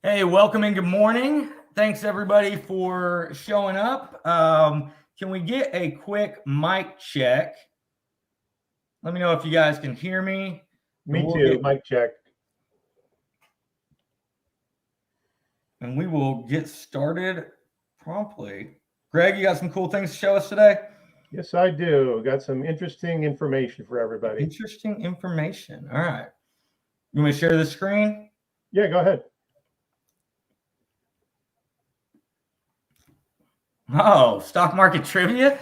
Hey, welcome and good morning. Thanks everybody for showing up. Can we get a quick mic check? Let me know if you guys can hear me. Me too. Mic check. And we will get started promptly. Greg, you got some cool things to show us today? Yes, I do. Got some interesting information for everybody. Interesting information. All right. You want me to share the screen? Yeah, go ahead. Oh, stock market trivia?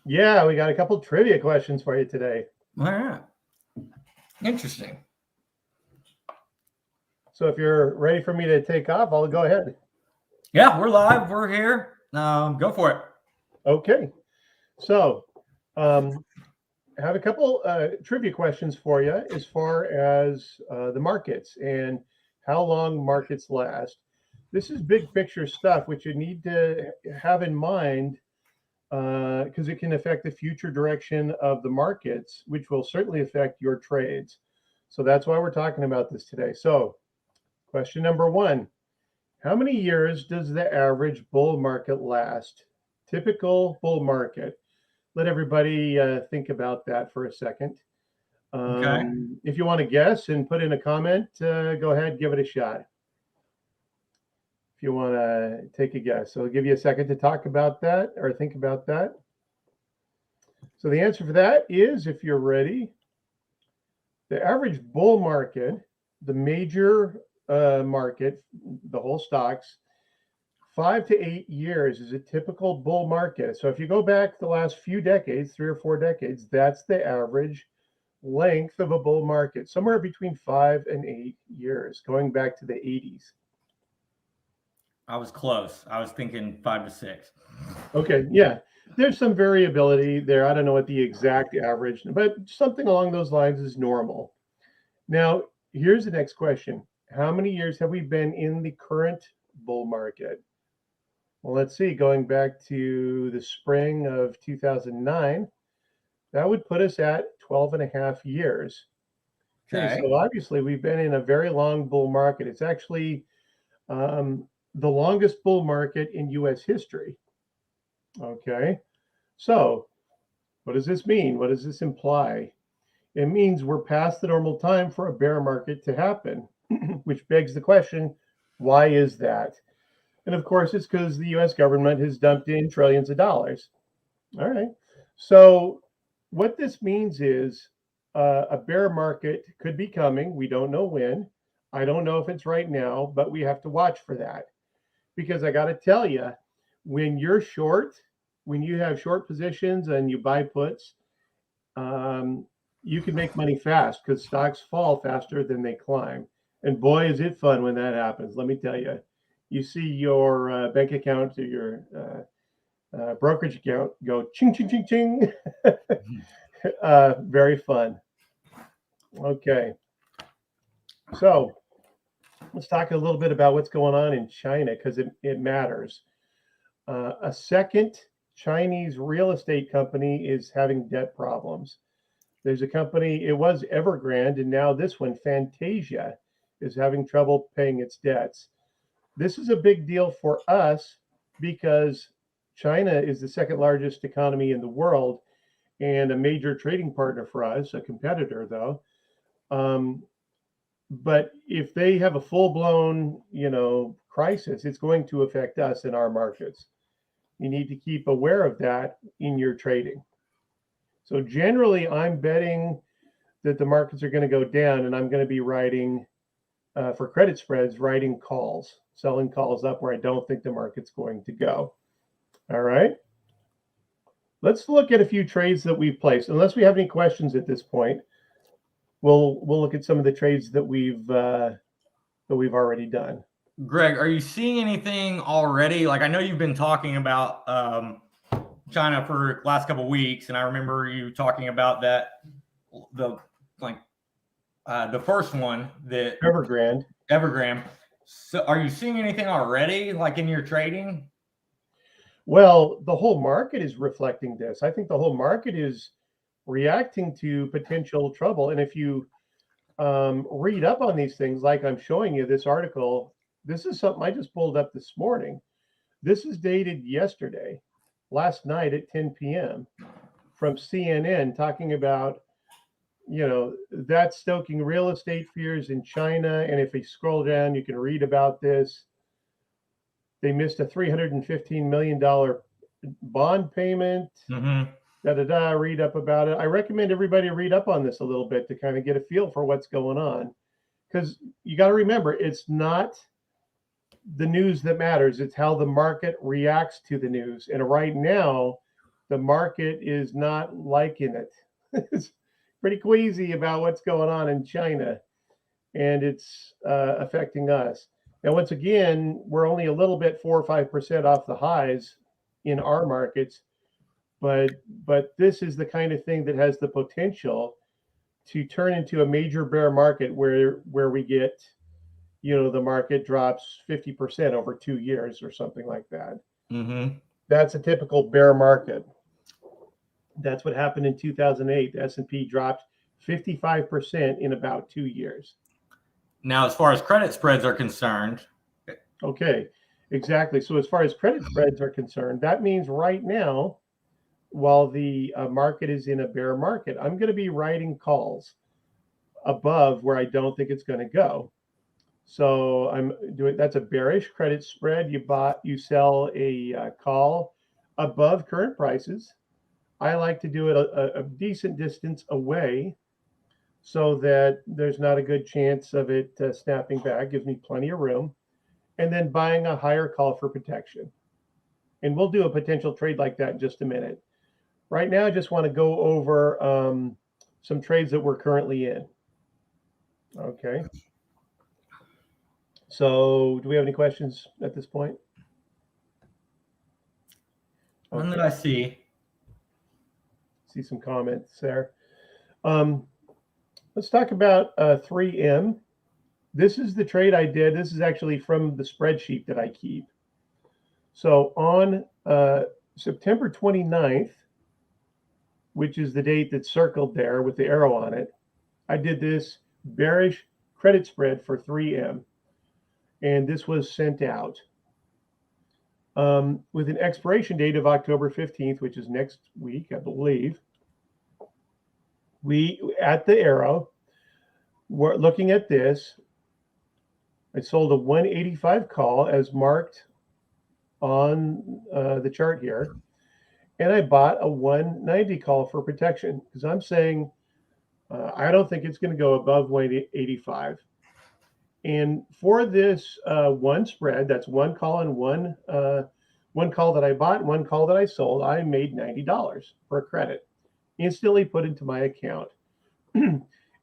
Yeah, we got a couple trivia questions for you today. All right. Interesting. So if you're ready for me to take off, I'll go ahead. Yeah, we're live. We're here. Go for it. Okay. So I have a couple trivia questions for you as far as the markets and how long markets last. This is big picture stuff, which you need to have in mind because it can affect the future direction of the markets, which will certainly affect your trades. So that's why we're talking about this today. So, question number one: how many years does the average bull market last? Typical bull market. Let everybody think about that for a second. Okay. If you want to guess and put in a comment, go ahead, give it a shot. If you want to take a guess. So I'll give you a second to talk about that or think about that. So the answer for that is, if you're ready, the average bull market, the major market, the whole stocks, 5 to 8 years is a typical bull market. So if you go back the last few decades, 3 or 4 decades, that's the average length of a bull market, somewhere between 5 and 8 years, going back to the 80s. I was close. I was thinking 5 to 6. Okay, yeah. There's some variability there. I don't know what the exact average, but something along those lines is normal. Now, here's the next question. How many years have we been in the current bull market? Well, let's see, going back to the spring of 2009, that would put us at 12 and a half years. Okay, so obviously we've been in a very long bull market. It's actually the longest bull market in US history. Okay, so what does this mean? What does this imply? It means we're past the normal time for a bear market to happen, which begs the question, why is that? And of course, it's because the US government has dumped in trillions of dollars. All right. So, what this means is a bear market could be coming. We don't know when. I don't know if it's right now, but we have to watch for that. Because I got to tell you, when you're short, when you have short positions and you buy puts, you can make money fast because stocks fall faster than they climb. And boy, is it fun when that happens. Let me tell you. You see your bank account or your brokerage account go ching, ching, ching, ching. Very fun. Okay. So let's talk a little bit about what's going on in China because it matters. A second Chinese real estate company is having debt problems. There's a company, it was Evergrande, and now this one, Fantasia, is having trouble paying its debts. This is a big deal for us because China is the second largest economy in the world and a major trading partner for us, a competitor though. But if they have a full-blown, crisis, it's going to affect us in our markets. You need to keep aware of that in your trading. So generally, I'm betting that the markets are going to go down, and I'm going to be writing for credit spreads, writing calls, selling calls up where I don't think the market's going to go. All right. Let's look at a few trades that we've placed. Unless we have any questions at this point, we'll look at some of the trades that we've already done. Greg, are you seeing anything already? Like, I know you've been talking about China for the last couple of weeks, and I remember you talking about that the first one, that Evergrande. So, are you seeing anything already, like in your trading? Well, the whole market is reflecting this. I think the whole market is reacting to potential trouble. And if you read up on these things, like I'm showing you this article This is something I just pulled up this morning. This is dated yesterday, last night at 10 p.m. from CNN, talking about, that's stoking real estate fears in China. And if you scroll down, you can read about this. They missed a $315 million bond payment. Read up about it. I recommend everybody read up on this a little bit to kind of get a feel for what's going on. Because you got to remember, it's not the news that matters. It's how the market reacts to the news. And right now, the market is not liking it. It's pretty queasy about what's going on in China. And it's affecting us. And once again, we're only a little bit 4 or 5% off the highs in our markets. But this is the kind of thing that has the potential to turn into a major bear market where we get, the market drops 50% over 2 years or something like that. That's a typical bear market. That's what happened in 2008. The S&P dropped 55% in about 2 years. Now, as far as credit spreads are concerned. Okay, exactly. So as far as credit spreads are concerned, that means right now, while the market is in a bear market, I'm going to be writing calls above where I don't think it's going to go. So I'm doing, that's a bearish credit spread. You sell a call above current prices. I like to do it a decent distance away so that there's not a good chance of it snapping back. Gives me plenty of room. And then buying a higher call for protection. And we'll do a potential trade like that in just a minute. Right now, I just want to go over some trades that we're currently in. Okay. So do we have any questions at this point? None that I see. See some comments there. Let's talk about 3M. This is the trade I did. This is actually from the spreadsheet that I keep. So on September 29th, which is the date that's circled there with the arrow on it, I did this bearish credit spread for 3M. And this was sent out with an expiration date of October 15th, which is next week, I believe. We, at the arrow, we're looking at this. I sold a 185 call as marked on the chart here. And I bought a 190 call for protection because I'm saying I don't think it's going to go above 185. And for this one spread, that's one call and one call that I bought, one call that I sold, I made $90 for a credit, instantly put into my account.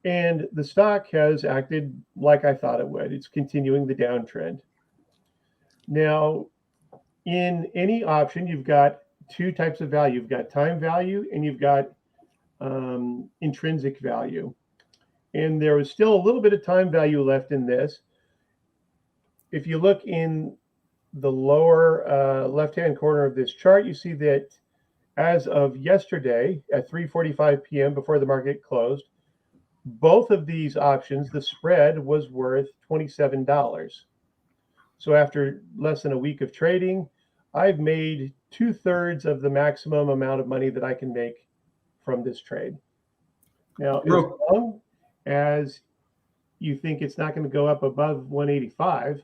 And the stock has acted like I thought it would. It's continuing the downtrend. Now, in any option, you've got two types of value. You've got time value and you've got intrinsic value. And there was still a little bit of time value left in this. If you look in the lower left-hand corner of this chart, you see that as of yesterday at 3:45 p.m. before the market closed, both of these options, the spread was worth $27. So after less than a week of trading, I've made 2/3 of the maximum amount of money that I can make from this trade. Now, as long as you think it's not going to go up above 185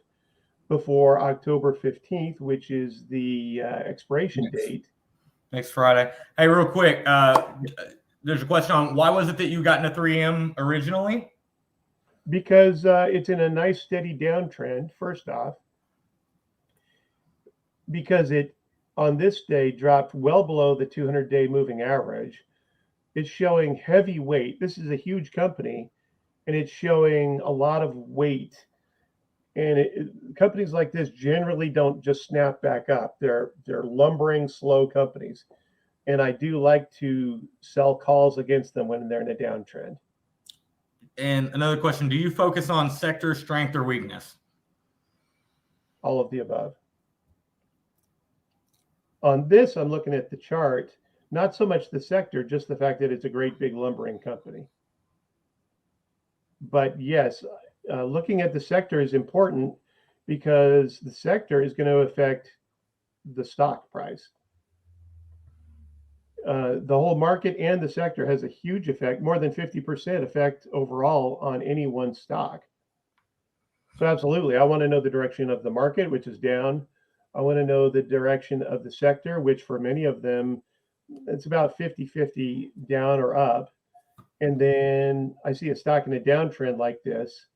before October 15th, which is the expiration date. Next Friday. Hey, real quick, there's a question on why was it that you got into 3M originally? Because it's in a nice steady downtrend, first off. Because it, on this day, dropped well below the 200-day moving average. It's showing heavy weight. This is a huge company, and it's showing a lot of weight. And companies like this generally don't just snap back up. They're lumbering, slow companies. And I do like to sell calls against them when they're in a downtrend. And another question, do you focus on sector strength or weakness? All of the above. On this, I'm looking at the chart, not so much the sector, just the fact that it's a great big lumbering company. But yes, looking at the sector is important. because the sector is going to affect the stock price. The whole market and the sector has a huge effect, more than 50% effect overall on any one stock. So absolutely, I want to know the direction of the market, which is down. I want to know the direction of the sector, which for many of them, it's about 50-50 down or up. And then I see a stock in a downtrend like this.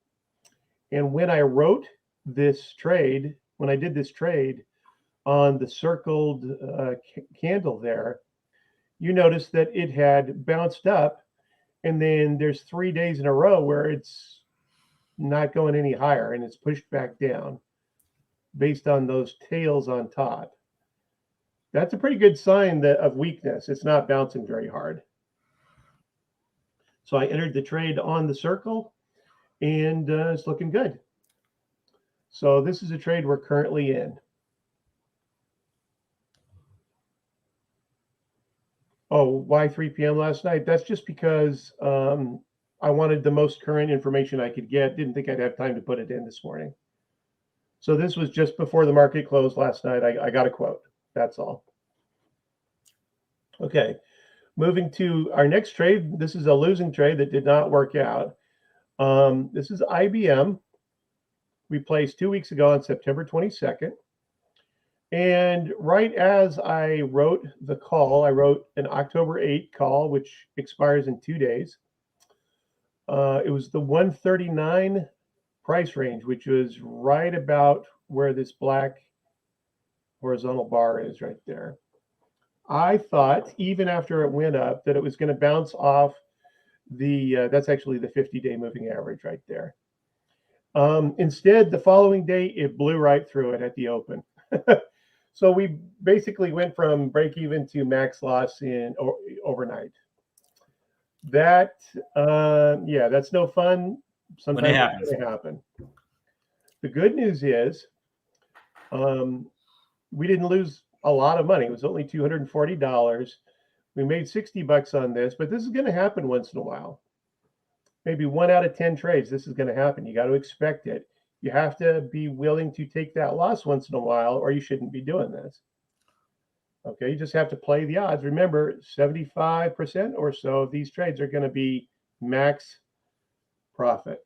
And when I wrote this trade, when I did this trade on the circled candle there, you notice that it had bounced up, and then there's 3 days in a row where it's not going any higher and it's pushed back down based on those tails on top. That's a pretty good sign of weakness. It's not bouncing very hard. So I entered the trade on the circle, and it's looking good. So this is a trade we're currently in. Oh, why 3 p.m. last night? That's just because I wanted the most current information I could get. Didn't think I'd have time to put it in this morning. So this was just before the market closed last night. I got a quote. That's all. Okay, moving to our next trade. This is a losing trade that did not work out. This is IBM. We placed 2 weeks ago on September 22nd. And right as I wrote the call, I wrote an October 8 call, which expires in 2 days. It was the 139 price range, which was right about where this black horizontal bar is right there. I thought, even after it went up, that it was going to bounce off the, that's actually the 50-day moving average right there. Instead, the following day, it blew right through it at the open. So we basically went from break even to max loss in overnight. That, yeah, that's no fun. Sometimes it's going to happen. The good news is we didn't lose a lot of money. It was only $240. We made $60 on this, but this is going to happen once in a while. Maybe 1 out of 10 trades, this is going to happen. You got to expect it. You have to be willing to take that loss once in a while, or you shouldn't be doing this. Okay, you just have to play the odds. Remember, 75% or so of these trades are going to be max profit.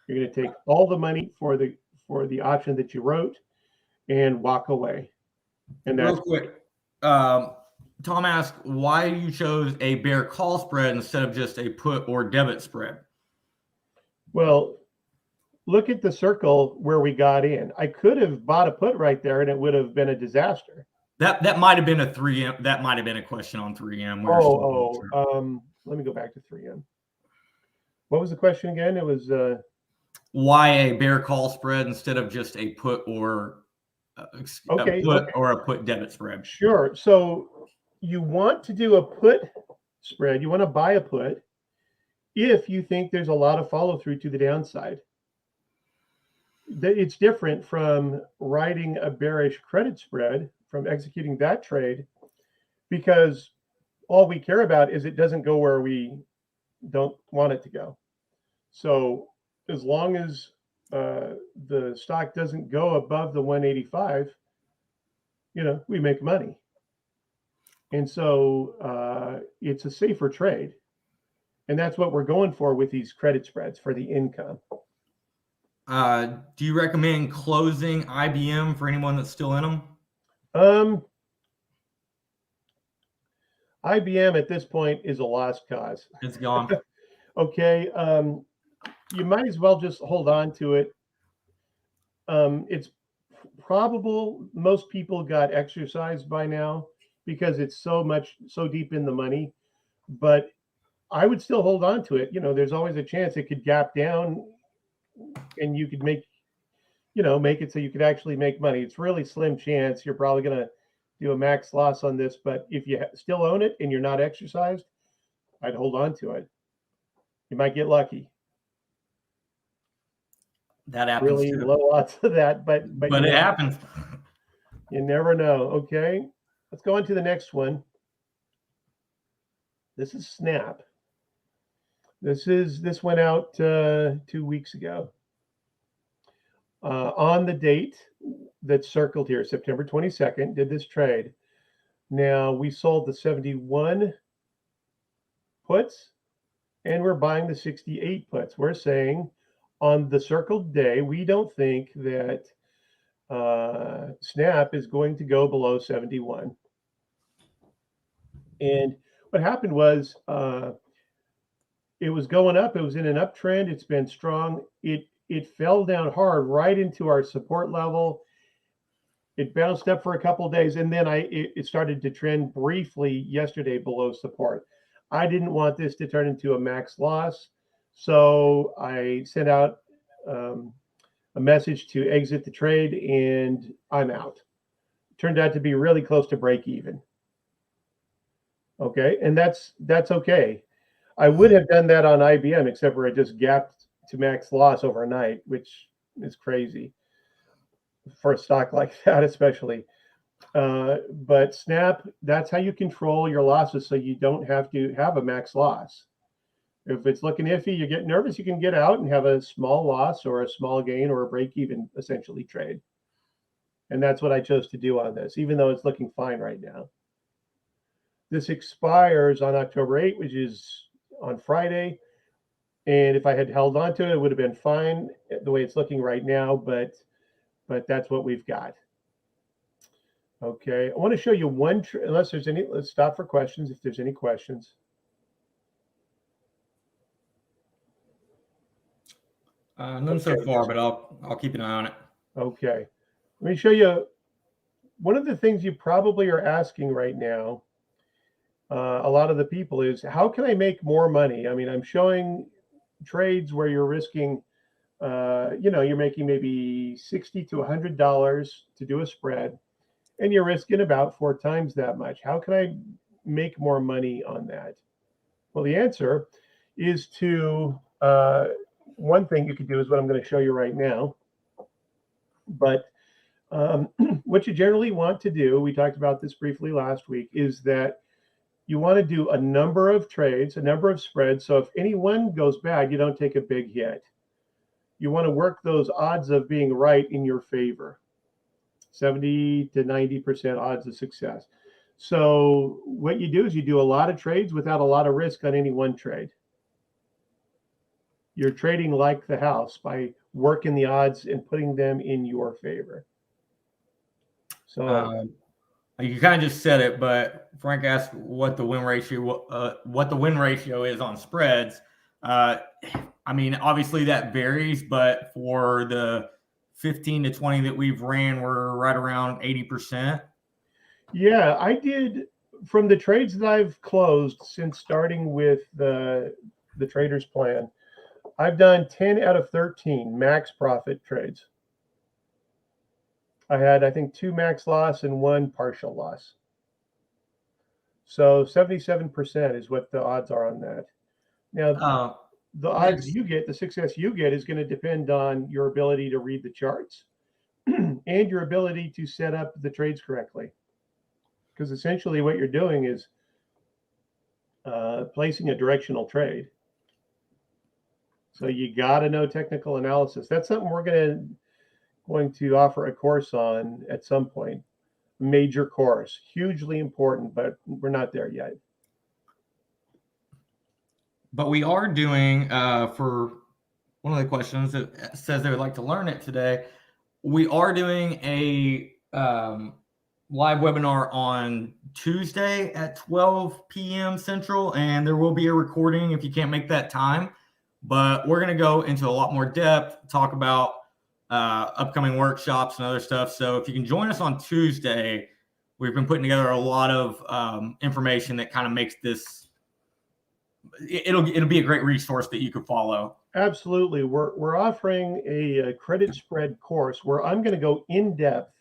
You're going to take all the money for the option that you wrote and walk away. And that's real quick. Tom asked why you chose a bear call spread instead of just a put or debit spread. Well, look at the circle where we got in. I could have bought a put right there, and it would have been a disaster. That might have been a 3M. That might have been a question on 3M. Let me go back to 3M. What was the question again? It was why a bear call spread instead of just a put or a put debit spread. Sure. So you want to do a put spread. You want to buy a put if you think there's a lot of follow through to the downside. It's different from writing a bearish credit spread, from executing that trade, because all we care about is it doesn't go where we don't want it to go. So as long as the stock doesn't go above the 185, we make money. And so it's a safer trade. And that's what we're going for with these credit spreads, for the income. Do you recommend closing IBM for anyone that's still in them? IBM at this point is a lost cause. It's gone. Okay. You might as well just hold on to it. It's probable most people got exercised by now because it's so deep in the money, but I would still hold on to it. There's always a chance it could gap down and you could make it so you could actually make money. It's really slim chance. You're probably going to do a max loss on this, but if you still own it and you're not exercised, I'd hold on to it. You might get lucky. That happens. Really low odds of that, but it happens. You never know. Okay, let's go on to the next one. This is Snap. This went out 2 weeks ago. on the date that's circled here, September 22nd, did this trade. Now we sold the 71 puts and we're buying the 68 puts. We're saying on the circled day, we don't think that Snap is going to go below 71. And what happened was it was going up. It was in an uptrend. It's been strong. It fell down hard right into our support level. It bounced up for a couple of days, and then it started to trend briefly yesterday below support. I didn't want this to turn into a max loss, so I sent out a message to exit the trade, and I'm out. Turned out to be really close to break even. Okay, and that's okay. I would have done that on IBM, except for it just gapped to max loss overnight, which is crazy for a stock like that, especially. But Snap, that's how you control your losses so you don't have to have a max loss. If it's looking iffy, you get nervous, you can get out and have a small loss or a small gain or a break even essentially trade. And that's what I chose to do on this, even though it's looking fine right now. This expires on October 8th, which is on Friday. And if I had held on to it, it would have been fine the way it's looking right now, but that's what we've got. Okay, I want to show you one, unless there's any, let's stop for questions if there's any questions. None so far, but I'll keep an eye on it. Okay, let me show you one of the things you probably are asking right now. A lot of the people is, how can I make more money? I mean, I'm showing trades where you're risking, you're making maybe $60 to $100 to do a spread, and you're risking about 4 times that much. How can I make more money on that? Well, the answer is to, one thing you could do is what I'm going to show you right now. But what you generally want to do, we talked about this briefly last week, is that you want to do a number of trades, a number of spreads. So if any one goes bad, you don't take a big hit. You want to work those odds of being right in your favor. 70 to 90% odds of success. So what you do is you do a lot of trades without a lot of risk on any one trade. You're trading like the house by working the odds and putting them in your favor. So you kind of just said it, but Frank asked what the win ratio is on spreads. I mean, obviously that varies, but for the 15 to 20 that we've ran, we're right around 80%. Yeah, I did from the trades that I've closed since starting with the trader's plan. I've done 10 out of 13 max profit trades. I had, I think, 2 max loss and 1 partial loss. So 77% is what the odds are on that. Now, the odds you get, the success you get is going to depend on your ability to read the charts and your ability to set up the trades correctly. Because essentially what you're doing is placing a directional trade. So you got to know technical analysis. That's something we're going to offer a course on at some point. Major course, hugely important, but we're not there yet. But we are doing, for one of the questions that says they would like to learn it today, we are doing a live webinar on Tuesday at 12 p.m. Central, and there will be a recording if you can't make that time. But we're going to go into a lot more depth, talk about upcoming workshops and other stuff. So if you can join us on Tuesday, we've been putting together a lot of information that kind of makes this, it'll be a great resource that you could follow. Absolutely. We're offering a credit spread course where I'm going to go in depth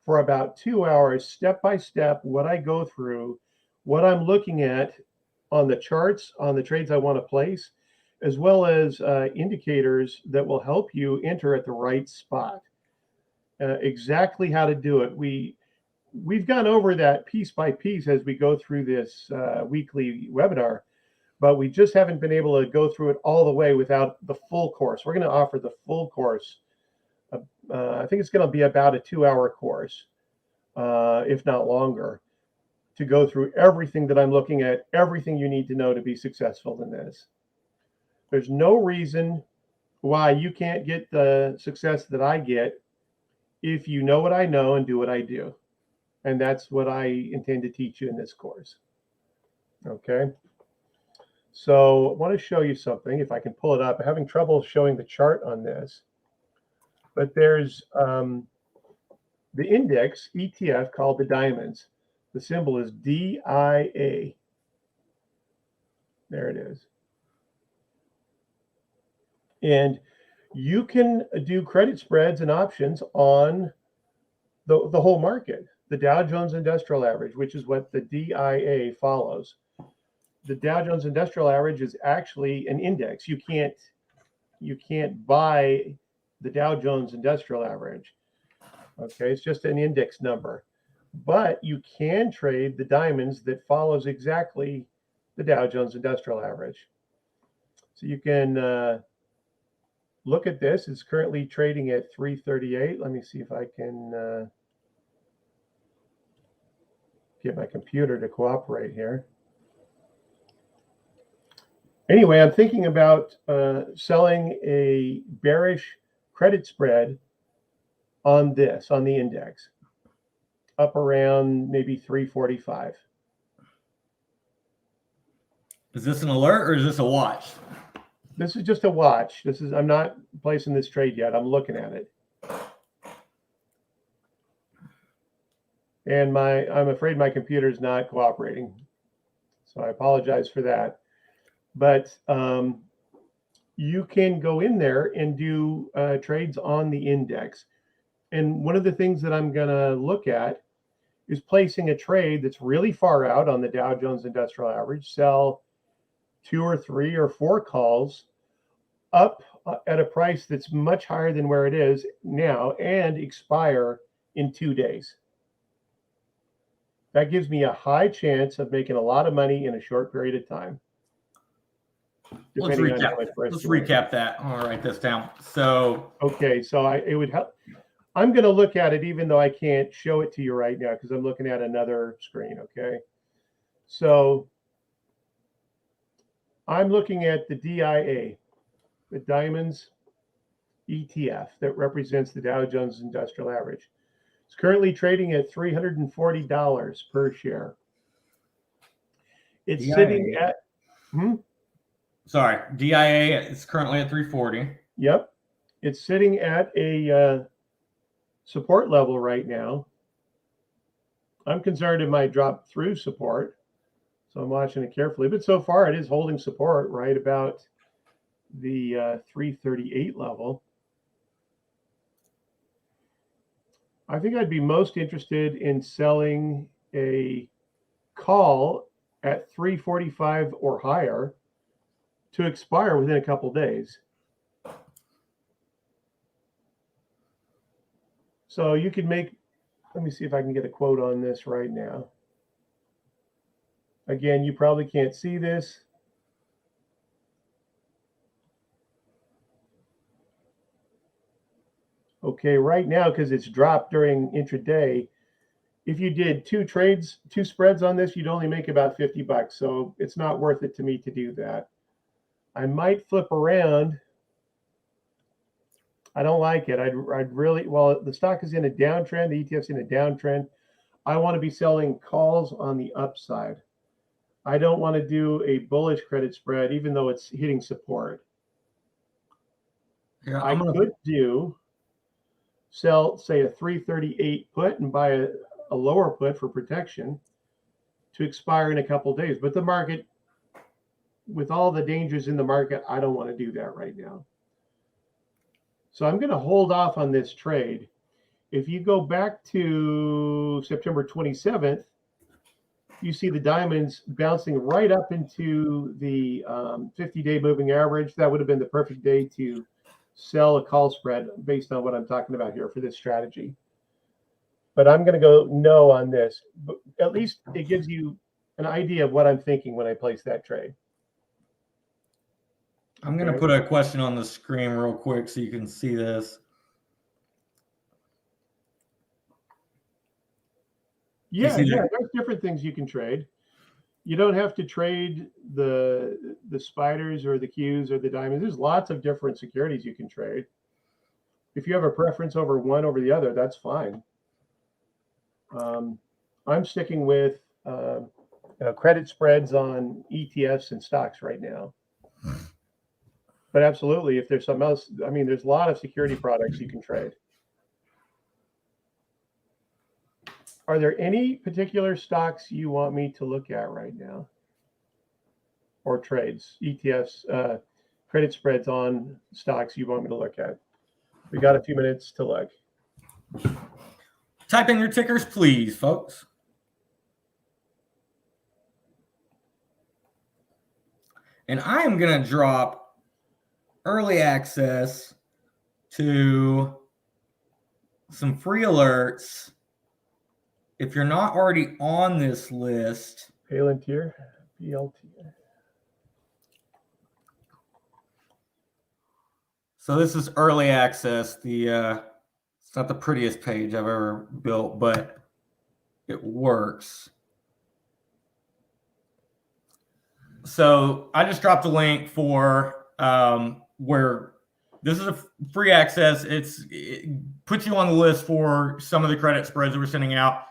for about 2 hours, step by step, what I go through, what I'm looking at on the charts, on the trades I want to place, as well as indicators that will help you enter at the right spot. Exactly how to do it. We've gone over that piece by piece as we go through this weekly webinar, but we just haven't been able to go through it all the way without the full course. We're going to offer the full course I think it's going to be about a 2-hour course, if not longer, to go through everything that I'm looking at, everything you need to know to be successful in this. There's no reason why you can't get the success that I get if you know what I know and do what I do. And that's what I intend to teach you in this course. Okay. So I want to show you something. If I can pull it up, I'm having trouble showing the chart on this. But there's the index ETF called the Diamonds. The symbol is DIA. There it is. And you can do credit spreads and options on the whole market, the Dow Jones Industrial Average, which is what the DIA follows. The Dow Jones Industrial Average is actually an index. You can't buy the Dow Jones Industrial Average. Okay, it's just an index number. But you can trade the diamonds that follows exactly the Dow Jones Industrial Average. So you can look at this. It's currently trading at 338. Let me see if I can get my computer to cooperate here. Anyway, I'm thinking about selling a bearish credit spread on this, on the index, up around maybe 345. Is this an alert or is this a watch? This is just a watch. I'm not placing this trade yet. I'm looking at it. And I'm afraid my computer is not cooperating. So I apologize for that. But you can go in there and do trades on the index. And one of the things that I'm going to look at is placing a trade that's really far out on the Dow Jones Industrial Average, sell 2 or 3 or 4 calls up at a price that's much higher than where it is now and expire in 2 days. That gives me a high chance of making a lot of money in a short period of time. Let's recap that. I'll write this down. So okay, so it would help. I'm going to look at it even though I can't show it to you right now because I'm looking at another screen. Okay, so I'm looking at the DIA, the Diamonds ETF that represents the Dow Jones Industrial Average. It's currently trading at $340 per share. It's DIA. Sitting at Sorry, DIA is currently at 340. Yep. It's sitting at a support level right now. I'm concerned it might drop through support. So I'm watching it carefully. But so far it is holding support right about the 338 level. I think I'd be most interested in selling a call at 345 or higher to expire within a couple days. So you could make, let me see if I can get a quote on this right now. Again, you probably can't see this. Okay, right now, because it's dropped during intraday, if you did 2 trades, 2 spreads on this, you'd only make about $50. So it's not worth it to me to do that. I might flip around. I don't like it. I'd really, well, the stock is in a downtrend. The ETF's in a downtrend. I want to be selling calls on the upside. I don't want to do a bullish credit spread, even though it's hitting support. Yeah, I could sell, say, a 338 put and buy a lower put for protection to expire in a couple days. But the market, with all the dangers in the market, I don't want to do that right now. So I'm going to hold off on this trade. If you go back to September 27th, you see the diamonds bouncing right up into the 50-day moving average. That would have been the perfect day to sell a call spread based on what I'm talking about here for this strategy. But I'm going to go no on this. But at least it gives you an idea of what I'm thinking when I place that trade. I'm going to put a question on the screen real quick so you can see this. Yeah, see yeah, that? there's different things you can trade. You don't have to trade the spiders or the Qs or the diamonds. There's lots of different securities you can trade. If you have a preference over one over the other, that's fine. I'm sticking with credit spreads on ETFs and stocks right now. But absolutely, if there's something else, I mean, there's a lot of security products you can trade. Are there any particular stocks you want me to look at right now? Or trades, ETFs, credit spreads on stocks you want me to look at? We got a few minutes to look. Type in your tickers, please, folks. And I am going to drop early access to some free alerts. If you're not already on this list, Palantir, PLT. So this is early access. It's not the prettiest page I've ever built, but it works. So I just dropped a link for where this is a free access. It puts you on the list for some of the credit spreads that we're sending out.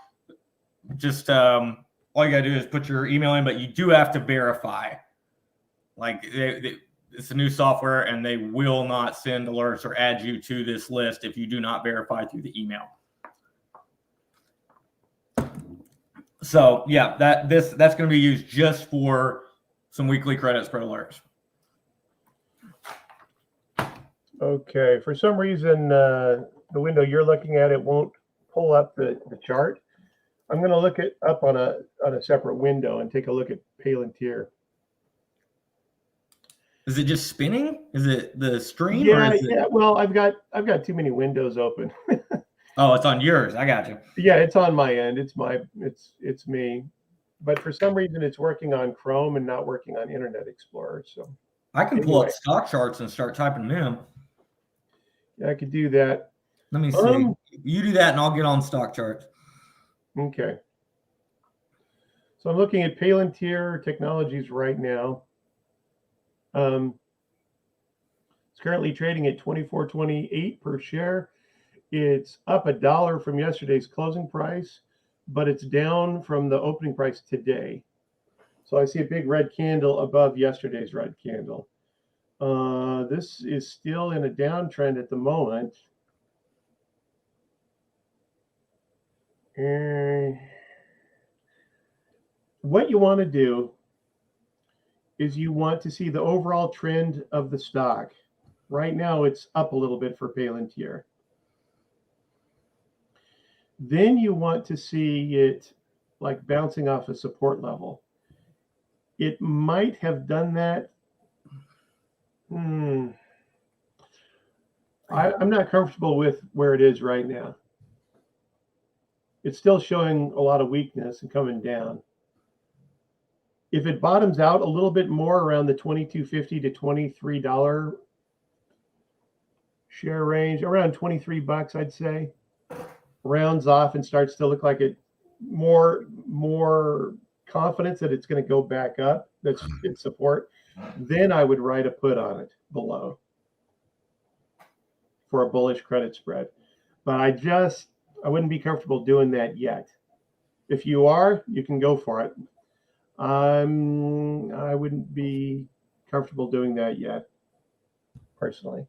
Just all you gotta do is put your email in, but you do have to verify. Like it's a new software, and they will not send alerts or add you to this list if you do not verify through the email. So yeah, that's going to be used just for some weekly credit spread alerts. Okay, for some reason, the window you're looking at, it won't pull up the chart. I'm going to look it up on a separate window and take a look at Palantir. Is it just spinning? Is it the stream? Yeah. Well, I've got too many windows open. Oh, it's on yours. I got you. Yeah, it's on my end. It's me. But for some reason, it's working on Chrome and not working on Internet Explorer. So I can pull up stock charts and start typing them. Yeah, I could do that. Let me see. You do that, and I'll get on stock charts. Okay. So I'm looking at Palantir Technologies right now. It's currently trading at $24.28 per share. It's up $1 from yesterday's closing price, but it's down from the opening price today. So I see a big red candle above yesterday's red candle. This is still in a downtrend at the moment. And what you want to do is you want to see the overall trend of the stock. Right now, it's up a little bit for Palantir. Then you want to see it like bouncing off a support level. It might have done that. I'm not comfortable with where it is right now. It's still showing a lot of weakness and coming down. If it bottoms out a little bit more around the $22.50 to $23 share range, around $23, I'd say, rounds off and starts to look like it more confidence that it's going to go back up, that's its support, then I would write a put on it below for a bullish credit spread. But I wouldn't be comfortable doing that yet. If you are, you can go for it. I wouldn't be comfortable doing that yet, personally.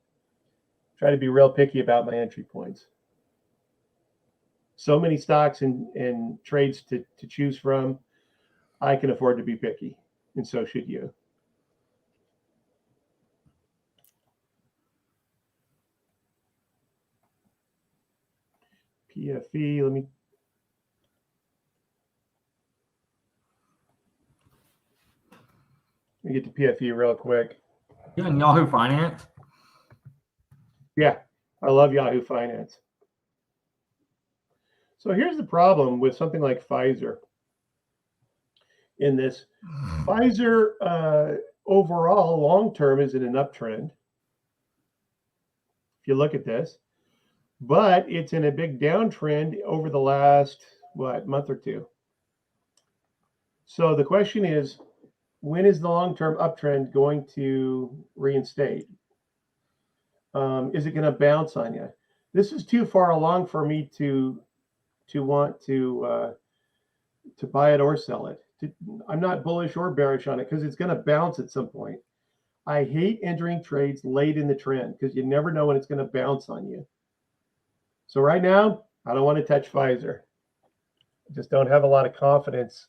Try to be real picky about my entry points. So many stocks and trades to choose from. I can afford to be picky, and so should you. PFE, let me get to PFE real quick. You on Yahoo Finance? Yeah, I love Yahoo Finance. So here's the problem with something like Pfizer. In this, Pfizer overall long-term is in an uptrend. If you look at this, but it's in a big downtrend over the last month or two. So the question is, when is the long-term uptrend going to reinstate? Is it going to bounce on you? This is too far along for me to want to buy it or sell it. I'm not bullish or bearish on it because it's going to bounce at some point. I hate entering trades late in the trend because you never know when it's going to bounce on you. So right now, I don't want to touch Pfizer. I just don't have a lot of confidence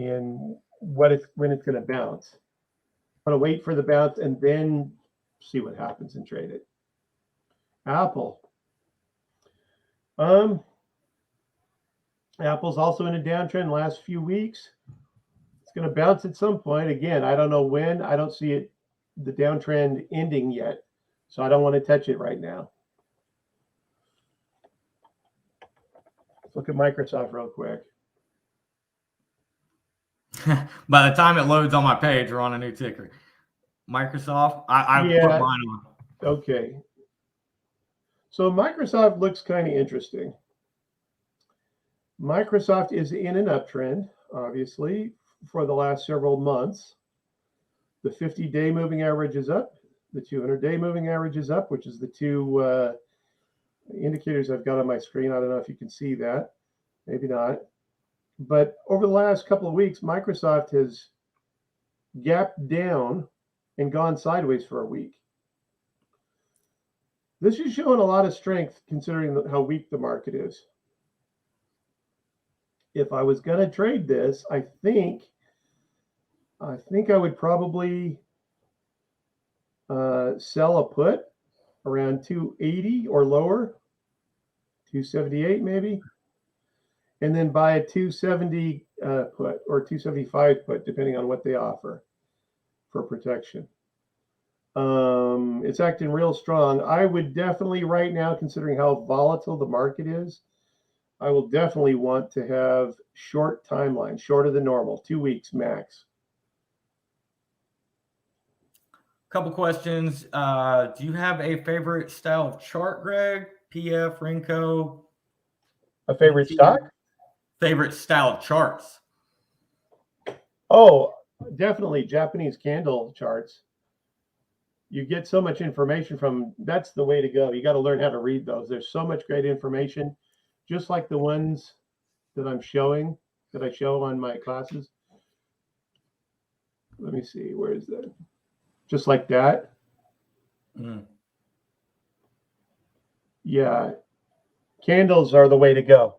in when it's going to bounce. I'm going to wait for the bounce and then see what happens and trade it. Apple. Apple's also in a downtrend last few weeks. It's going to bounce at some point. Again, I don't know when. I don't see it, the downtrend ending yet. So I don't want to touch it right now. Let's look at Microsoft real quick. By the time it loads on my page, we're on a new ticker. Microsoft, I put mine on. Okay. So Microsoft looks kind of interesting. Microsoft is in an uptrend, obviously, for the last several months. The 50-day moving average is up. The 200-day moving average is up, which is the two indicators I've got on my screen. I don't know if you can see that. Maybe not. But over the last couple of weeks, Microsoft has gapped down and gone sideways for a week. This is showing a lot of strength considering how weak the market is. If I was going to trade this, I think I would probably sell a put around 280 or lower, 278 maybe, and then buy a 270 put or 275 put, depending on what they offer for protection. It's acting real strong. I would definitely right now, considering how volatile the market is, I will definitely want to have short timeline, shorter than normal, 2 weeks max. Couple questions. Do you have a favorite style of chart, Greg? PF, Renko? A favorite stock? Favorite style of charts? Oh, definitely Japanese candle charts. You get so much information from, that's the way to go. You got to learn how to read those. There's so much great information, just like the ones that I'm showing, that I show on my classes. Let me see, where is that? Just like that. Yeah, candles are the way to go.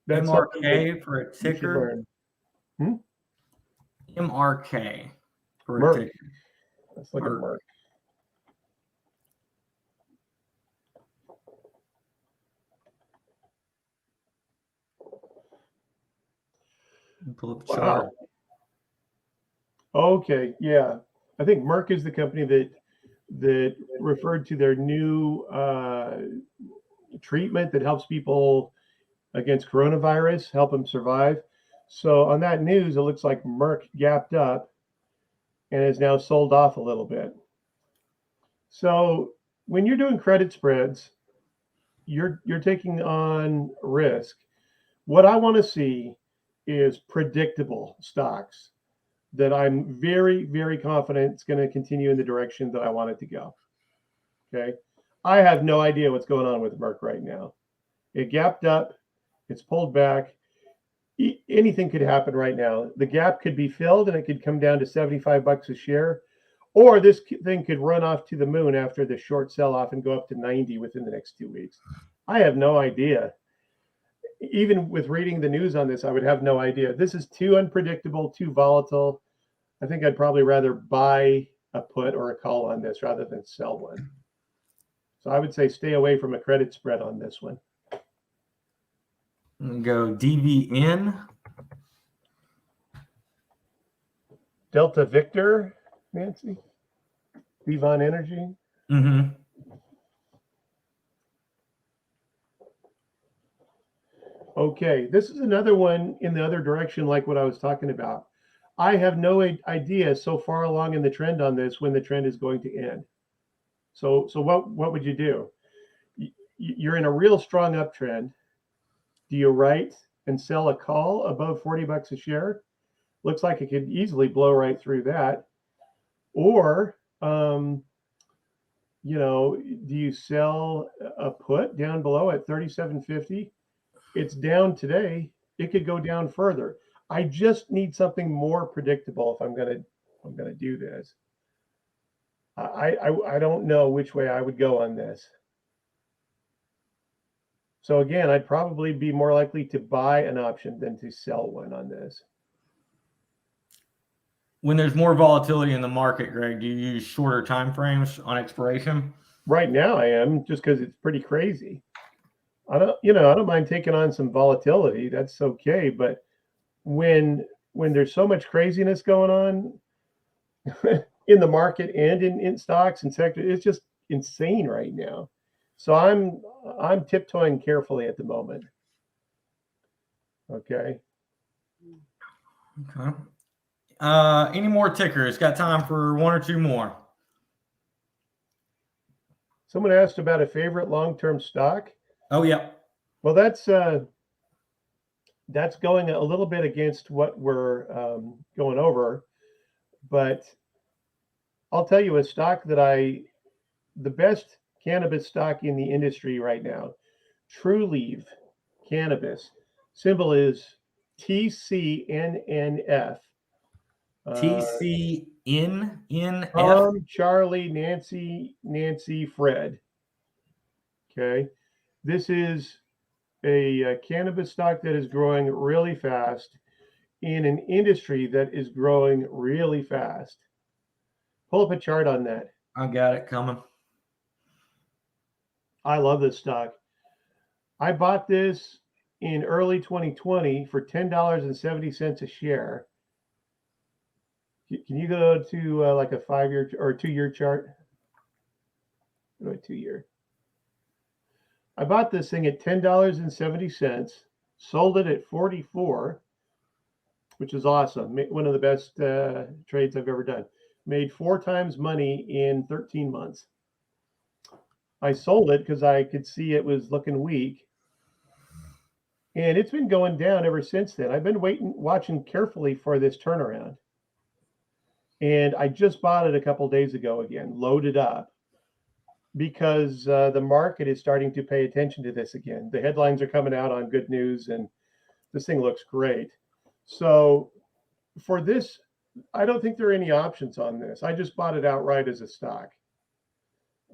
That's MRK for a ticker. MRK for Merck. a ticker. Let's look at Merck. Pull up the chart. Wow. Okay, yeah. I think Merck is the company that referred to their new treatment that helps people against coronavirus, help them survive. So on that news, it looks like Merck gapped up and is now sold off a little bit. So when you're doing credit spreads, you're taking on risk. What I want to see is predictable stocks that I'm very, very confident it's going to continue in the direction that I want it to go. Okay. I have no idea what's going on with Merck right now. It gapped up, it's pulled back. Anything could happen right now. The gap could be filled and it could come down to 75 bucks a share, or this thing could run off to the moon after the short sell off and go up to 90 within the next 2 weeks. I have no idea. Even with reading the news on this, I would have no idea. This is too unpredictable, too volatile. I think I'd probably rather buy a put or a call on this rather than sell one. So I would say stay away from a credit spread on this one. Go DVN. Delta Victor, Nancy. Devon Energy. Mm-hmm. Okay, this is another one in the other direction, like what I was talking about. I have no idea so far along in the trend on this when the trend is going to end. So what would you do? You're in a real strong uptrend. Do you write and sell a call above $40 a share? Looks like it could easily blow right through that. Or, do you sell a put down below at 37.50? It's down today. It could go down further. I just need something more predictable if I'm gonna do this. I don't know which way I would go on this. So again, I'd probably be more likely to buy an option than to sell one on this. When there's more volatility in the market, Greg, do you use shorter time frames on expiration? Right now I am, just because it's pretty crazy. I don't mind taking on some volatility. That's okay. But when there's so much craziness going on in the market and in stocks and sectors, it's just insane right now. So I'm tiptoeing carefully at the moment. Okay. Okay. Any more tickers? Got time for one or two more. Someone asked about a favorite long-term stock. Oh, yeah. Well, that's going a little bit against what we're going over, but I'll tell you a stock that the best cannabis stock in the industry right now, Trulieve Cannabis. Symbol is TCNNF. TCNNF. Tom, Charlie, Nancy, Fred. Okay. This is a cannabis stock that is growing really fast in an industry that is growing really fast. Pull up a chart on that. I got it coming. I love this stock. I bought this in early 2020 for $10.70 a share. Can you go to like a 5-year or 2-year chart? Go to 2-year. I bought this thing at $10.70, sold it at 44, which is awesome. One of the best trades I've ever done. Made 4 times money in 13 months. I sold it because I could see it was looking weak. And it's been going down ever since then. I've been watching carefully for this turnaround. And I just bought it a couple days ago again, loaded up, because the market is starting to pay attention to this again. The headlines are coming out on good news, and this thing looks great. So for this, I don't think there are any options on this. I just bought it outright as a stock.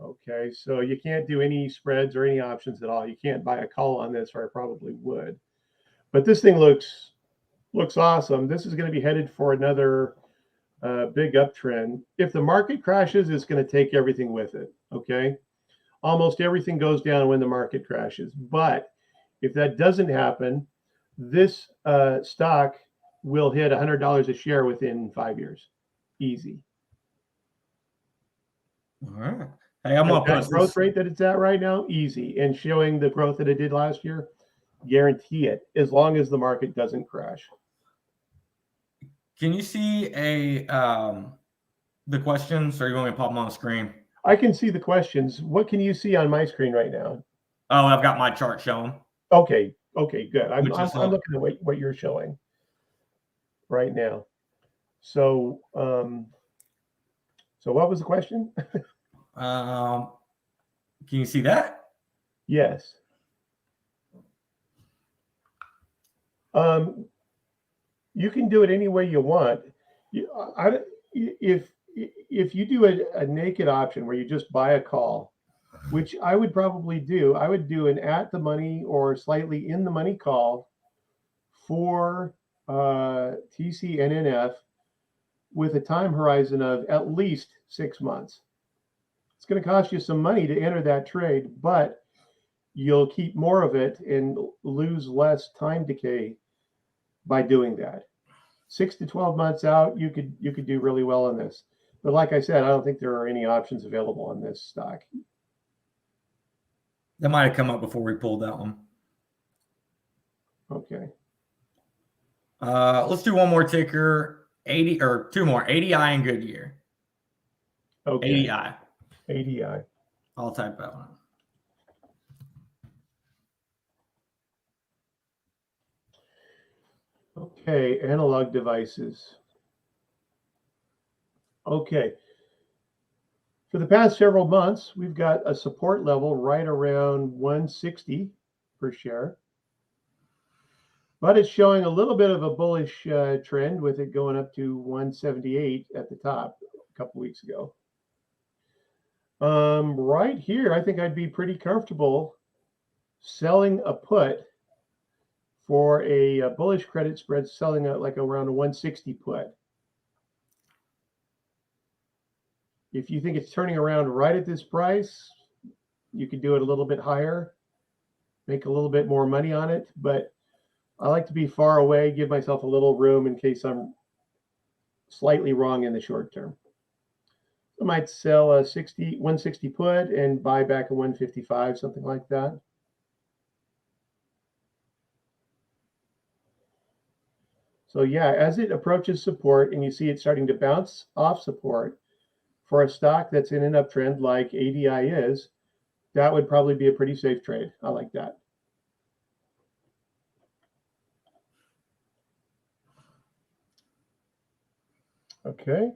Okay, so you can't do any spreads or any options at all. You can't buy a call on this, or I probably would. But this thing looks awesome. This is going to be headed for another big uptrend. If the market crashes, it's going to take everything with it. Okay, almost everything goes down when the market crashes. But if that doesn't happen, this stock will hit $100 a share within 5 years, easy. All right. Hey, I'm gonna that growth rate that it's at right now, easy, and showing the growth that it did last year, guarantee it, as long as the market doesn't crash. Can you see the questions, or you want me to pop them on the screen? I can see the questions. What can you see on my screen right now? Oh, I've got my chart showing. Okay, good. I'm looking at what you're showing right now. So, so what was the question? Can you see that? Yes. You can do it any way you want. If you do a naked option where you just buy a call, which I would probably do, I would do an at the money or slightly in the money call for TCNNF with a time horizon of at least 6 months. It's going to cost you some money to enter that trade, but you'll keep more of it and lose less time decay by doing that. 6 to 12 months out, you could do really well on this. But like I said, I don't think there are any options available on this stock. That might have come up before we pulled that one. Okay. Let's do one more ticker. 80 or two more. ADI and Goodyear. Okay. ADI. ADI. I'll type that one. Okay, analog devices. Okay. For the past several months, we've got a support level right around 160 per share. But it's showing a little bit of a bullish trend with it going up to 178 at the top a couple weeks ago. Right here, I think I'd be pretty comfortable selling a put for a bullish credit spread, selling like around a 160 put. If you think it's turning around right at this price, you could do it a little bit higher, make a little bit more money on it. But I like to be far away, give myself a little room in case I'm slightly wrong in the short term. I might sell a 160 put and buy back a 155, something like that. So yeah, as it approaches support and you see it starting to bounce off support for a stock that's in an uptrend like ADI is, that would probably be a pretty safe trade. I like that. Okay.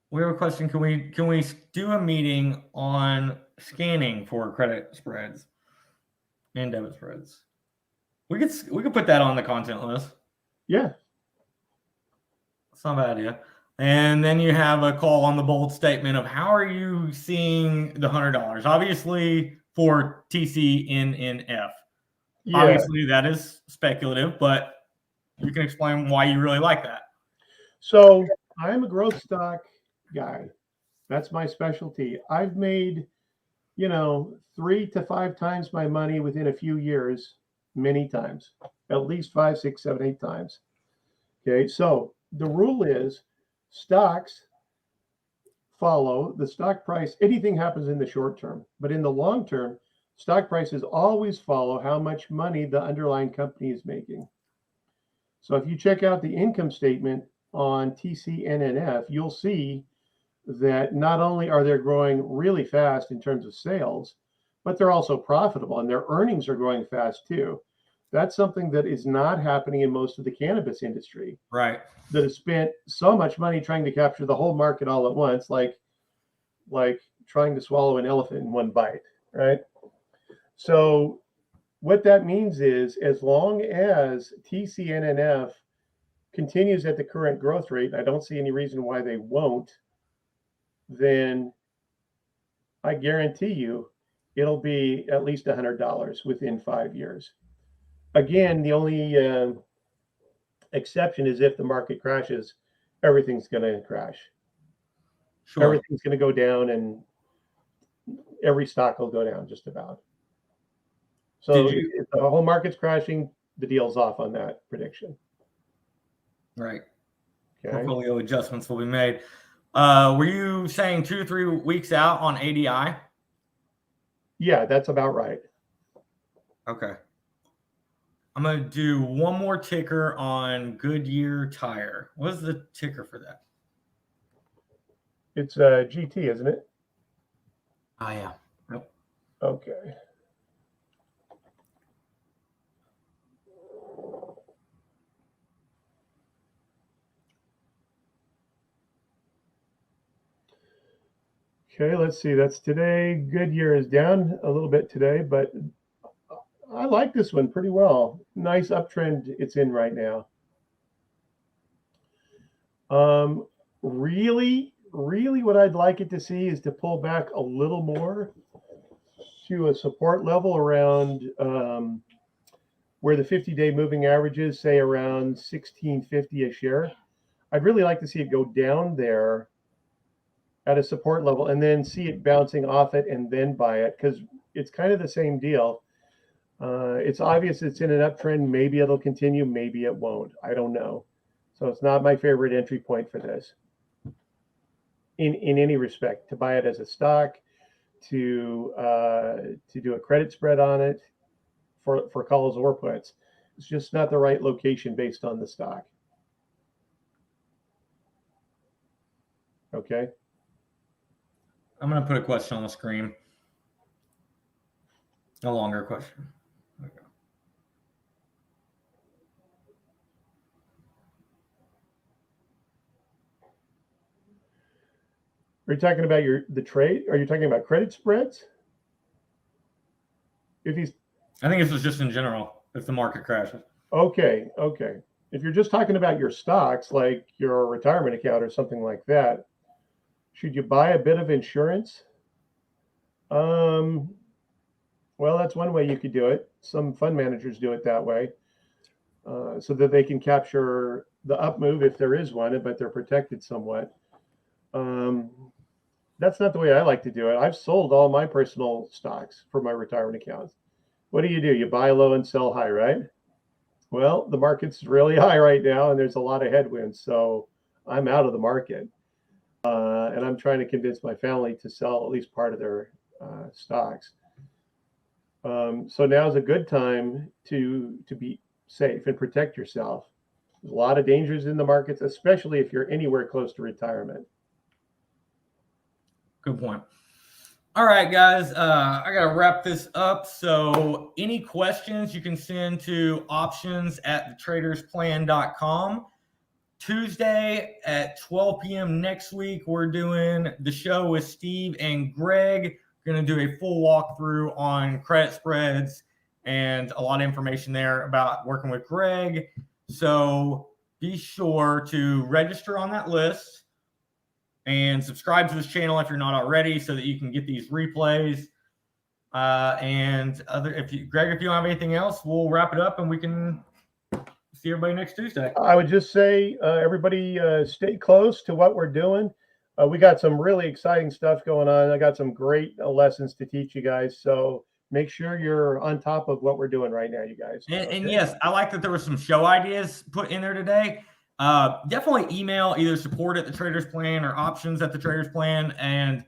We have a question. Can we do a meeting on scanning for credit spreads and debit spreads? We could put that on the content list. Yeah. It's not a bad idea. And then you have a call on the bold statement of how are you seeing the $100? Obviously for TCNNF. Yeah. Obviously that is speculative, but you can explain why you really like that. So I'm a growth stock guy. That's my specialty. I've made, 3 to 5 times my money within a few years, many times, at least 5, 6, 7, 8 times. Okay. So the rule is stocks follow the stock price. Anything happens in the short term, but in the long term, stock prices always follow how much money the underlying company is making. So if you check out the income statement on TCNNF, you'll see that not only are they growing really fast in terms of sales, but they're also profitable and their earnings are growing fast too. That's something that is not happening in most of the cannabis industry. Right. That has spent so much money trying to capture the whole market all at once, like trying to swallow an elephant in one bite, right? So what that means is as long as TCNNF continues at the current growth rate, I don't see any reason why they won't, then I guarantee you it'll be at least $100 within 5 years. Again, the only exception is if the market crashes, everything's going to crash. Sure. Everything's going to go down and every stock will go down just about. So if the whole market's crashing, the deal's off on that prediction. Right. Okay. Portfolio adjustments will be made. Were you saying 2 to 3 weeks out on ADI? Yeah, that's about right. Okay. I'm going to do one more ticker on Goodyear Tire. What is the ticker for that? It's GT, isn't it? Oh, yeah. Yep. Okay. Okay, let's see. That's today. Goodyear is down a little bit today, but I like this one pretty well. Nice uptrend it's in right now. Really what I'd like it to see is to pull back a little more to a support level around where the 50-day moving average is, say around 1650 a share. I'd really like to see it go down there at a support level and then see it bouncing off it and then buy it, because it's kind of the same deal. It's obvious it's in an uptrend. Maybe it'll continue, maybe it won't. I don't know. So it's not my favorite entry point for this in any respect, to buy it as a stock, to do a credit spread on it for calls or puts. It's just not the right location based on the stock. Okay. I'm going to put a question on the screen. A longer question. Okay. Are you talking about the trade? Are you talking about credit spreads? If he's I think this was just in general, if the market crashes. okay. If you're just talking about your stocks, like your retirement account or something like that, should you buy a bit of insurance? Well, that's one way you could do it. Some fund managers do it that way, so that they can capture the up move if there is one, but they're protected somewhat. That's not the way I like to do it. I've sold all my personal stocks for my retirement accounts. What do? You buy low and sell high, right? Well, the market's really high right now, and there's a lot of headwinds, so I'm out of the market, and I'm trying to convince my family to sell at least part of their stocks. So now is a good time to be safe and protect yourself. There's a lot of dangers in the markets, especially if you're anywhere close to retirement. Good point. All right, guys, I got to wrap this up. So any questions you can send to options@thetradersplan.com. Tuesday at 12 p.m. next week, we're doing the show with Steve and Greg. We're going to do a full walkthrough on credit spreads and a lot of information there about working with Greg. So be sure to register on that list and subscribe to this channel if you're not already, so that you can get these replays. Greg, if you don't have anything else, we'll wrap it up and we can see everybody next Tuesday. I would just say, everybody, stay close to what we're doing. We got some really exciting stuff going on. I got some great lessons to teach you guys. So make sure you're on top of what we're doing right now, you guys. And yes, I like that there were some show ideas put in there today. Definitely email either support@thetradersplan or options@thetradersplan and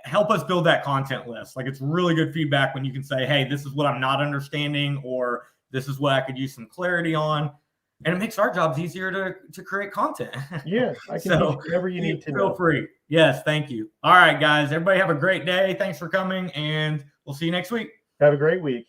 help us build that content list. Like, it's really good feedback when you can say, hey, this is what I'm not understanding, or this is what I could use some clarity on. And it makes our jobs easier to create content. Yeah, I can teach whatever you need to know. Feel free. Yes, thank you. All right, guys. Everybody have a great day. Thanks for coming, and we'll see you next week. Have a great week.